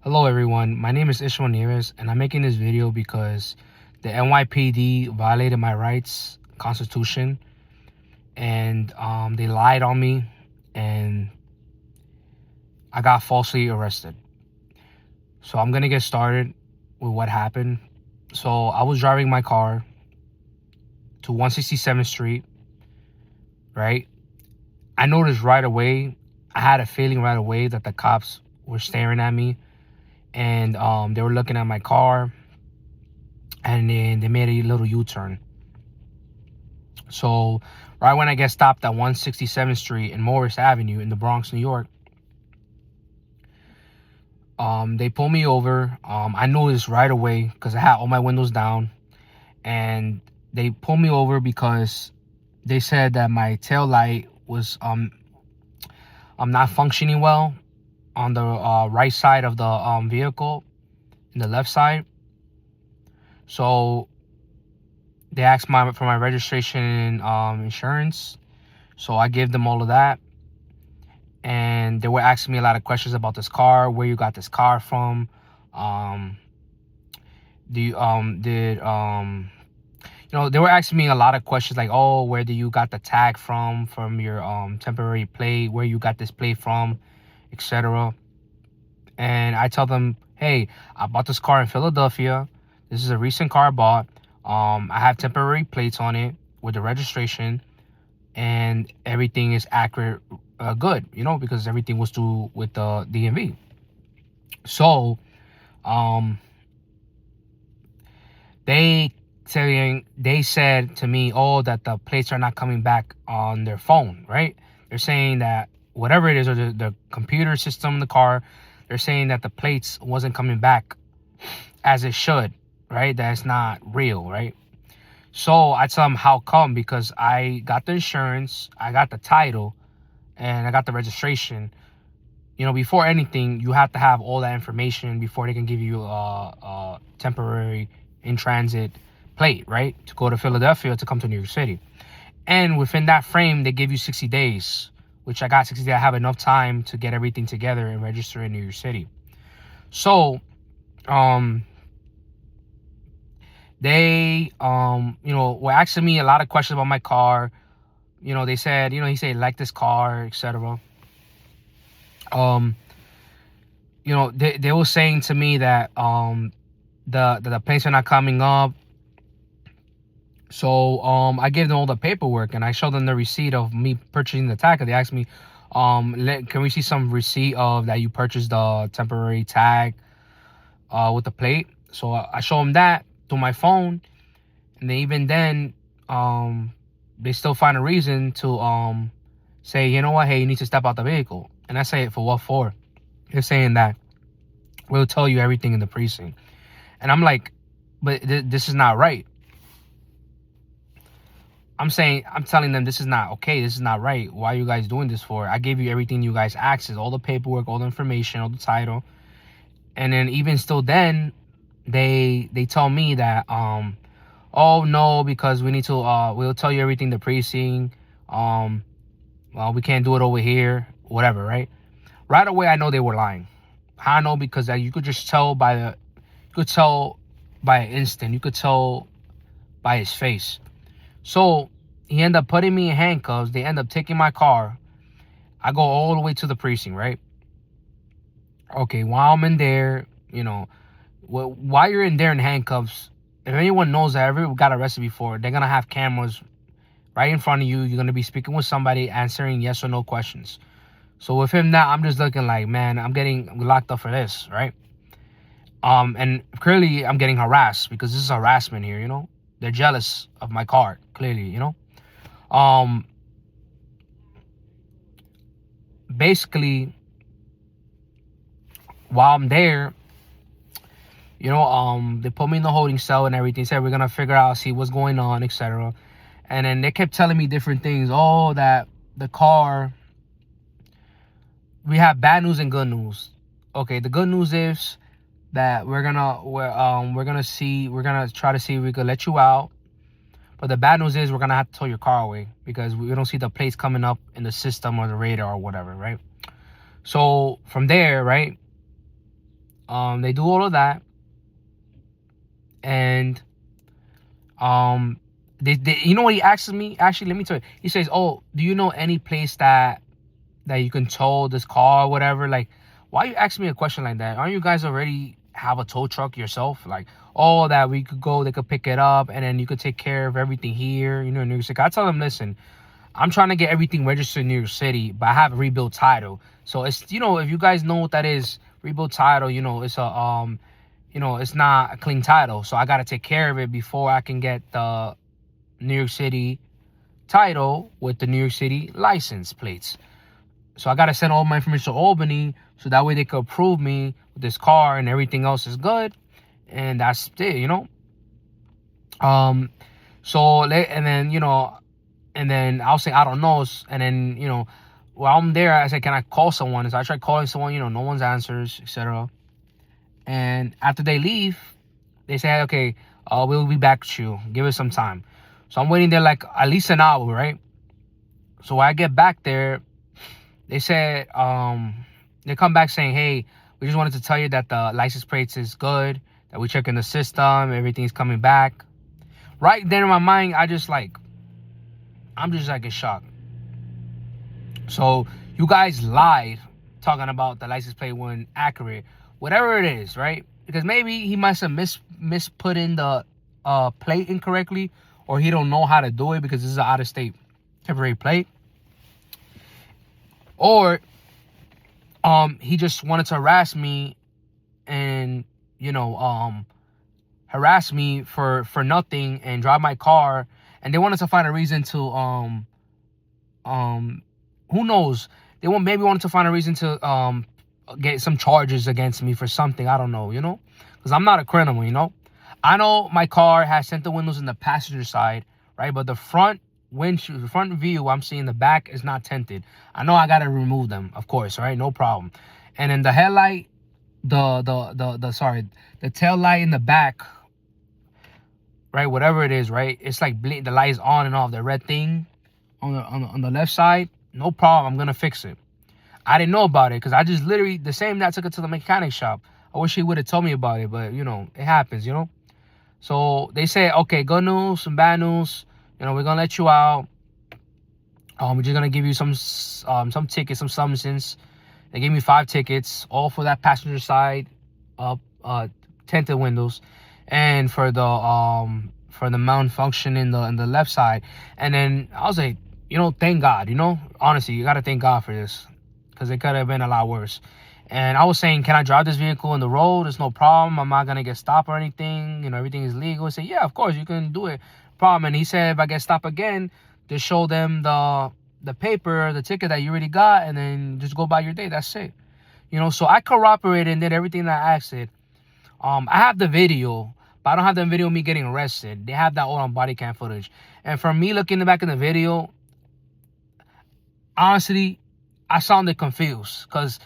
Hello everyone, my name is Ismael Nieves and I'm making this video because the NYPD violated my rights, constitution, and they lied on me and I got falsely arrested. So I'm gonna get started with what happened. So I was driving my car to 167th Street, right? I noticed right away, I had a feeling right away that the cops were staring at me and they were looking at my car, and then they made a little U-turn. So right when I get stopped at 167th Street and Morris Avenue in the Bronx, New York, they pull me over. I noticed right away because I had all my windows down, and they pulled me over because they said that my tail light was not functioning well on the right side of the vehicle, in the left side. So they asked for my registration and insurance. So I gave them all of that. And they were asking me a lot of questions about this car, where you got this car from. They were asking me a lot of questions like, oh, where do you got the tag from your temporary plate, where you got this plate from, etc. And I tell them, hey, I bought this car in Philadelphia. This is a recent car I bought. I have temporary plates on it with the registration, and everything is accurate, good, because everything was due with the DMV. So they said to me, oh, that the plates are not coming back on their phone, right? They're saying that whatever it is, or the computer system in the car, they're saying that the plates wasn't coming back as it should, right? That's not real, right? So I tell them, how come? Because I got the insurance, I got the title, and I got the registration. Before anything, you have to have all that information before they can give you a temporary in-transit plate, right? To go to Philadelphia, to come to New York City. And within that frame, they give you 60 days, which I got 60 days. I have enough time to get everything together and register in New York City. So, they, were asking me a lot of questions about my car. They said, he said, like this car, etc. They were saying to me that the plates are not coming up. So I gave them all the paperwork and I showed them the receipt of me purchasing the tag. They asked me, can we see some receipt of that you purchased the temporary tag with the plate? So I show them that through my phone, and then they still find a reason to say, you know what, hey, you need to step out the vehicle. And I say, for what for? They're saying that we'll tell you everything in the precinct. And I'm like, but this is not right. I'm telling them this is not okay. This is not right. Why are you guys doing this for? I gave you everything you guys access, all the paperwork, all the information, all the title. And then even still then, they tell me that, oh no, because we need to, we'll tell you everything in the precinct. Well, we can't do it over here, whatever, right? Right away, I know they were lying. How I know? Because you could just tell by an instant. You could tell by his face. So he ended up putting me in handcuffs. They end up taking my car. I go all the way to the precinct, right? Okay, while I'm in there, while you're in there in handcuffs, if anyone knows that ever got arrested before, they're going to have cameras right in front of you. You're going to be speaking with somebody, answering yes or no questions. So with him now, I'm just looking like, man, I'm getting locked up for this, right? And clearly I'm getting harassed because this is harassment here, They're jealous of my car, clearly, Basically, while I'm there, they put me in the holding cell and everything. Said we're gonna figure out, see what's going on, etc. And then they kept telling me different things. Oh, that the car. We have bad news and good news. Okay, the good news is that we're gonna try to see if we could let you out. But the bad news is we're gonna have to tow your car away because we don't see the plates coming up in the system or the radar or whatever, right? So from there, right, They do all of that, and they you know what he asks me? Actually, let me tell you. He says, "Oh, do you know any place that you can tow this car or whatever?" Like, why you ask me a question like that? Aren't you guys already have a tow truck yourself? Like, oh, that we could go, they could pick it up, and then you could take care of everything here, you know, in New York City. I tell them, listen, I'm trying to get everything registered in New York City, but I have a rebuild title. So it's, you know, if you guys know what that is, rebuild title, you know, it's a you know, it's not a clean title. So I gotta take care of it before I can get the New York City title with the New York City license plates. So I gotta send all my information to Albany, so that way they could approve me with this car and everything else is good. And that's it, you know. So and then, you know, and then I'll say I don't know, and then, you know, while I'm there, I say, can I call someone? So I try calling someone, you know, no one's answers, etc. And after they leave, they say, okay, we'll be back to you. Give us some time. So I'm waiting there like at least an hour, right? So when I get back there, they said, they come back saying, hey, we just wanted to tell you that the license plates is good, that we check in the system, everything's coming back. Right there in my mind, I'm just like in shock. So you guys lied talking about the license plate wasn't accurate, whatever it is, right? Because maybe he must have misput in the plate incorrectly, or he don't know how to do it because this is an out-of-state temporary plate, or he just wanted to harass me and, you know, harass me for nothing and drive my car, and they wanted to find a reason to who knows, they maybe wanted to find a reason to get some charges against me for something. I don't know, you know, because I'm not a criminal, you know. I know my car has tinted windows in the passenger side, right? But the front windshield, the front view I'm seeing, the back is not tinted. I know I gotta remove them, of course, right? No problem. And then the headlight, the tail light in the back, right? Whatever it is, right? It's like the light is on and off. The red thing on the left side, no problem. I'm gonna fix it. I didn't know about it because I just literally the same night took it to the mechanic shop. I wish he would have told me about it, but you know, it happens, you know. So they say, okay, good news, some bad news. You know, we're gonna let you out. We're just gonna give you some tickets, some substance. They gave me 5 tickets, all for that passenger side, tinted windows, and for the malfunction in the left side. And then I was like, you know, thank God, you know, honestly, you gotta thank God for this, because it could have been a lot worse. And I was saying, can I drive this vehicle in the road? There's no problem. I'm not gonna get stopped or anything. You know, everything is legal. He said, yeah, of course you can do it. Problem. And he said, if I get stopped again, just show them the paper, the ticket that you already got, and then just go by your day. That's it. You know, so I cooperated and did everything that I asked it. I have the video, but I don't have the video of me getting arrested. They have that all on body cam footage. And from me looking back in the video, honestly, I sounded confused because,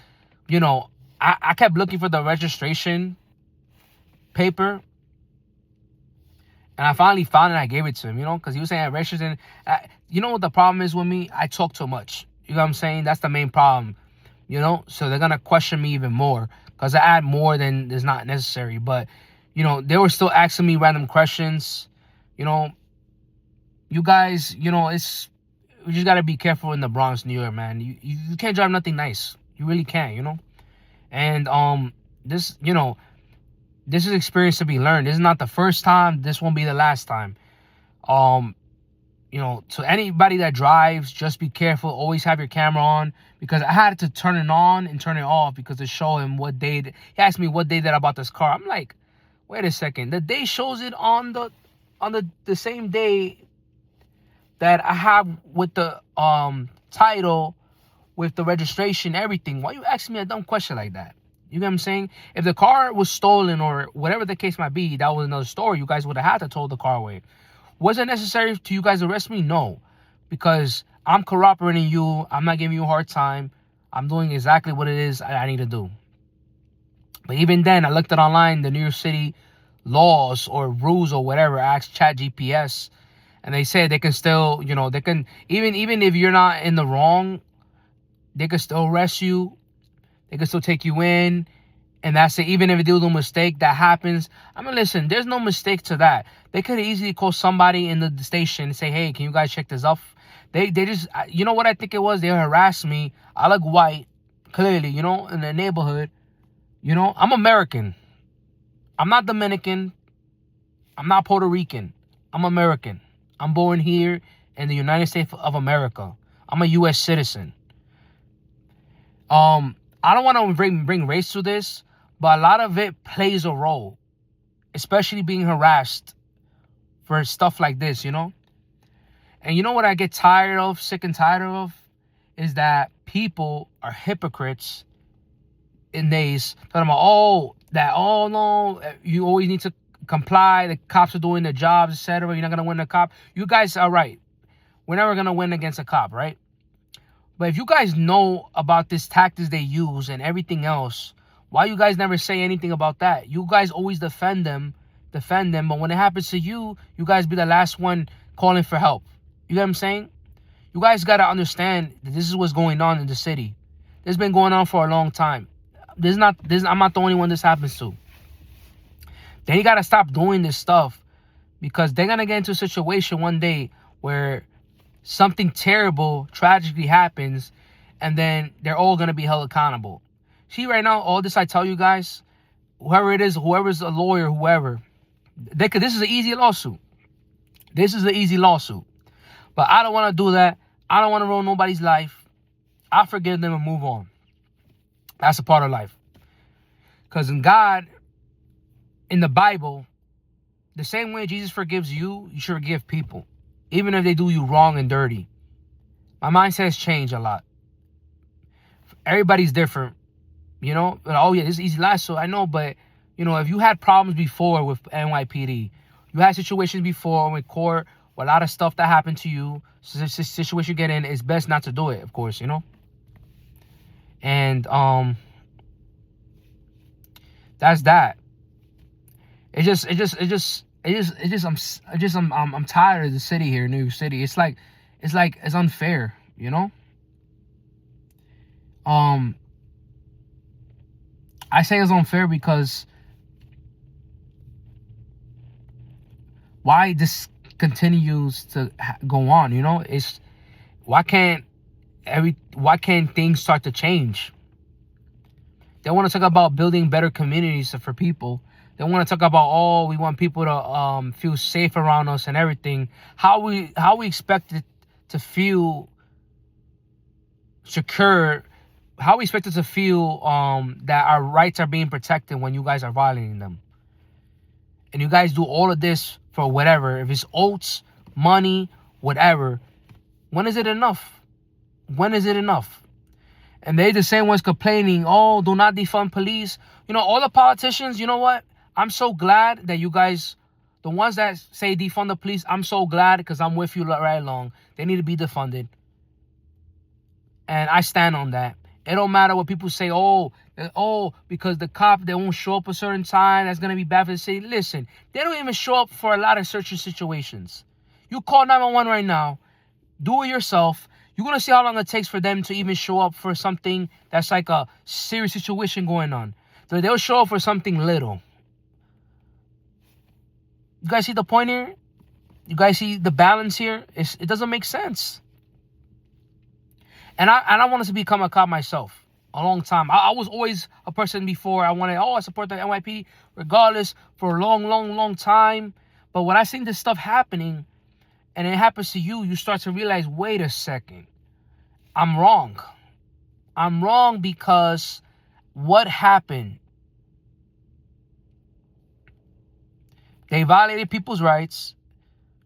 you know, I kept looking for the registration paper, and I finally found it. I gave it to him, you know, because he was saying registration. You know what the problem is with me? I talk too much. You know what I'm saying? That's the main problem, you know. So they're gonna question me even more because I add more than is not necessary. But, you know, they were still asking me random questions. You know, you guys, you know, we just gotta be careful in the Bronx, New York, man. You can't drive nothing nice. You really can't, you know. And this, you know, this is experience to be learned. This is not the first time. This won't be the last time. You know, to anybody that drives, just be careful. Always have your camera on, because I had to turn it on and turn it off because to show him what day. He asked me what day that I bought this car. I'm like, wait a second. The day shows it on the same day that I have with the title, with the registration, everything. Why you asking me a dumb question like that? You get what I'm saying? If the car was stolen or whatever the case might be, that was another story. You guys would have had to tow the car away. Was it necessary to you guys arrest me? No. Because I'm cooperating you. I'm not giving you a hard time. I'm doing exactly what it is I need to do. But even then, I looked at online, the New York City laws or rules or whatever. I asked Chat GPS, and they said they can still, you know, they can, even if you're not in the wrong, they can still arrest you. They can still take you in. And that's it. Even if they do a mistake, that happens. I mean, listen, there's no mistake to that. They could easily call somebody in the station and say, hey, can you guys check this up? They just, you know what I think it was? They harassed me. I look white, clearly, you know, in the neighborhood. You know, I'm American. I'm not Dominican. I'm not Puerto Rican. I'm American. I'm born here in the United States of America. I'm a U.S. citizen. I don't want to bring race to this, but a lot of it plays a role, especially being harassed for stuff like this, you know? And you know what I get tired of, sick and tired of, is that people are hypocrites in days talking about, oh no, you always need to comply, the cops are doing their jobs, etc. You're not gonna win the cop. You guys are right. We're never gonna win against a cop, right? But if you guys know about this tactics they use and everything else, why you guys never say anything about that? You guys always defend them, but when it happens to you, you guys be the last one calling for help. You get what I'm saying? You guys gotta understand that this is what's going on in the city. This has been going on for a long time. I'm not the only one this happens to. Then you gotta stop doing this stuff, because they're gonna get into a situation one day where something terrible tragically happens, and then they're all gonna be held accountable. See, right now, all this I tell you guys, whoever it is, whoever's a lawyer, whoever, this is an easy lawsuit. This is an easy lawsuit. But I don't want to do that. I don't want to ruin nobody's life. I forgive them and move on. That's a part of life. Because in God, in the Bible, the same way Jesus forgives you, you should forgive people, even if they do you wrong and dirty. My mindset has changed a lot. Everybody's different, you know. Oh yeah, this is easy last, so I know. But you know, if you had problems before with NYPD, you had situations before with court, with a lot of stuff that happened to you, so this situation you get in, it's best not to do it, of course, you know. And that's that. I'm tired of the city here, New York City. It's unfair, you know. I say it's unfair because why this continues to go on, you know? Why can't things start to change? They want to talk about building better communities for people. They want to talk about, we want people to feel safe around us and everything. How we expect it to feel secure? How we expect it to feel that our rights are being protected when you guys are violating them? And you guys do all of this for whatever. If it's oats, money, whatever. When is it enough? When is it enough? And they're the same ones complaining, do not defund police. You know, all the politicians, you know what? I'm so glad that you guys, the ones that say defund the police, I'm so glad, because I'm with you right along. They need to be defunded. And I stand on that. It don't matter what people say, because the cop, they won't show up a certain time, that's going to be bad for the city. Listen, they don't even show up for a lot of searching situations. You call 911 right now, do it yourself. You're going to see how long it takes for them to even show up for something that's like a serious situation going on. So they'll show up for something little. You guys see the point here? You guys see the balance here? It doesn't make sense. And I wanted to become a cop myself a long time. I was always a person before. I support the NYPD regardless for a long, long, long time. But when I seen this stuff happening and it happens to you, you start to realize, wait a second. I'm wrong. I'm wrong because what happened? They violated people's rights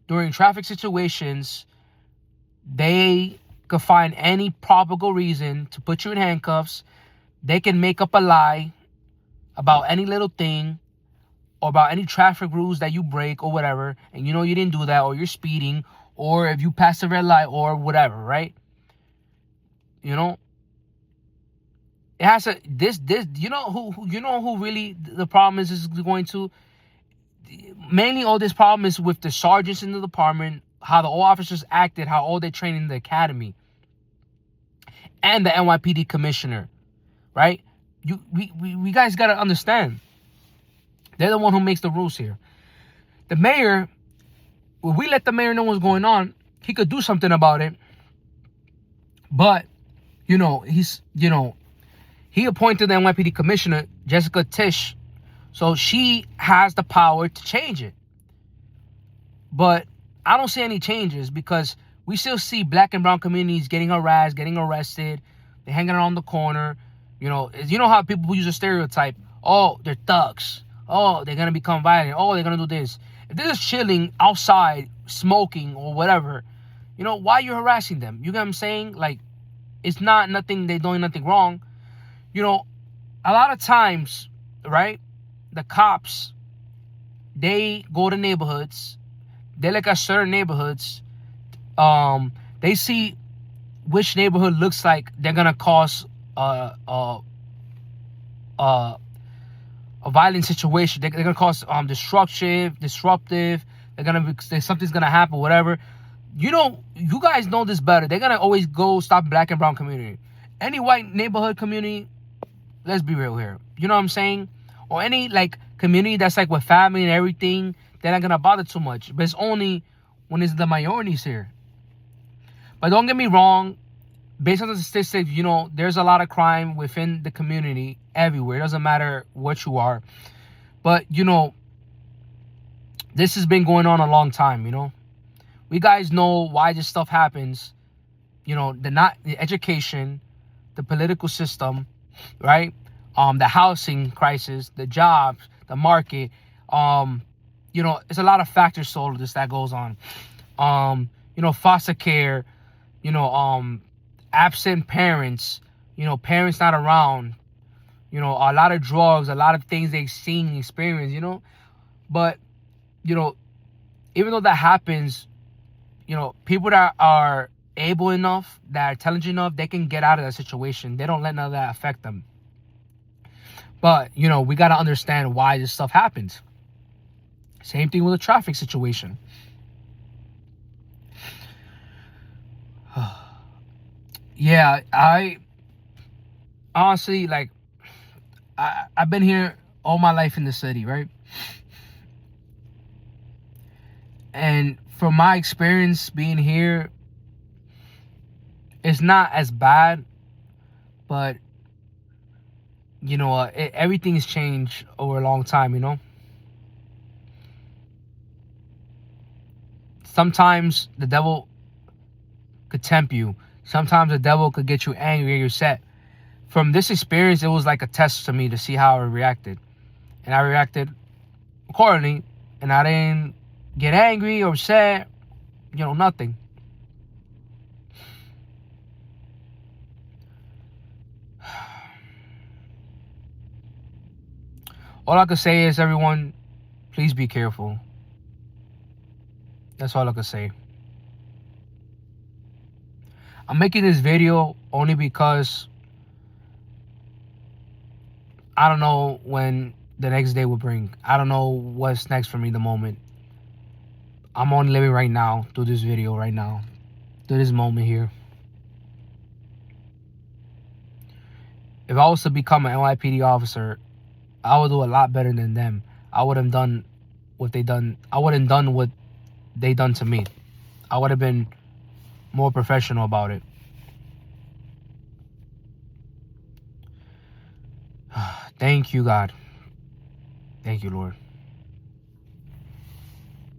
during traffic situations. They could find any probable reason to put you in handcuffs. They can make up a lie about any little thing or about any traffic rules that you break or whatever, and you know you didn't do that, or you're speeding, or if you pass a red light or whatever, right? You know, it has to you know who really the problem is going to. Mainly all this problem is with the sergeants in the department, how the all officers acted, how all they trained in the academy, and the NYPD commissioner, right? we guys gotta understand. They're the one who makes the rules here. The mayor, when we let the mayor know what's going on, he could do something about it. But, you know, he appointed the NYPD commissioner, Jessica Tisch. So she has the power to change it. But I don't see any changes because we still see black and brown communities getting harassed, getting arrested. They're hanging around the corner. You know how people use a stereotype. Oh, they're thugs. Oh, they're going to become violent. Oh, they're going to do this. If they're just chilling outside, smoking or whatever, why are you harassing them? You get what I'm saying? Like, it's not nothing, they're doing nothing wrong. A lot of times, right, the cops, they go to neighborhoods. They look at certain neighborhoods. They see which neighborhood looks like they're going to cause a violent situation. They're gonna cause disruptive. Something's gonna happen, whatever. You guys know this better. They're gonna always go stop black and brown community. Any white neighborhood community, let's be real here. You know what I'm saying? Or any like community that's like with family and everything, they're not gonna bother too much. But it's only when it's the minorities here. But don't get me wrong. Based on the statistics, there's a lot of crime within the community everywhere. It doesn't matter what you are. But, this has been going on a long time, We guys know why this stuff happens. The education, the political system, right? The housing crisis, the jobs, the market. It's a lot of factors to all of this that goes on. Foster care, absent parents, parents not around, a lot of drugs, a lot of things they've seen and experienced, But, even though that happens, people that are able enough, that are intelligent enough, they can get out of that situation. They don't let none of that affect them. But, we got to understand why this stuff happens. Same thing with the traffic situation. Yeah, I honestly, like, I've been here all my life in the city, right? And from my experience being here, it's not as bad, but, everything has changed over a long time, Sometimes the devil could tempt you. Sometimes the devil could get you angry or upset. From this experience, it was like a test to me to see how I reacted. And I reacted accordingly. And I didn't get angry or upset. Nothing. All I could say is, everyone, please be careful. That's all I could say. I'm making this video only because I don't know when the next day will bring. I don't know what's next for me the moment. I'm only living right now, through this video right now, through this moment here. If I was to become an NYPD officer, I would do a lot better than them. I would have done what they done. I wouldn't done what they done to me. I would have been more professional about it. Thank you, God. Thank you, Lord.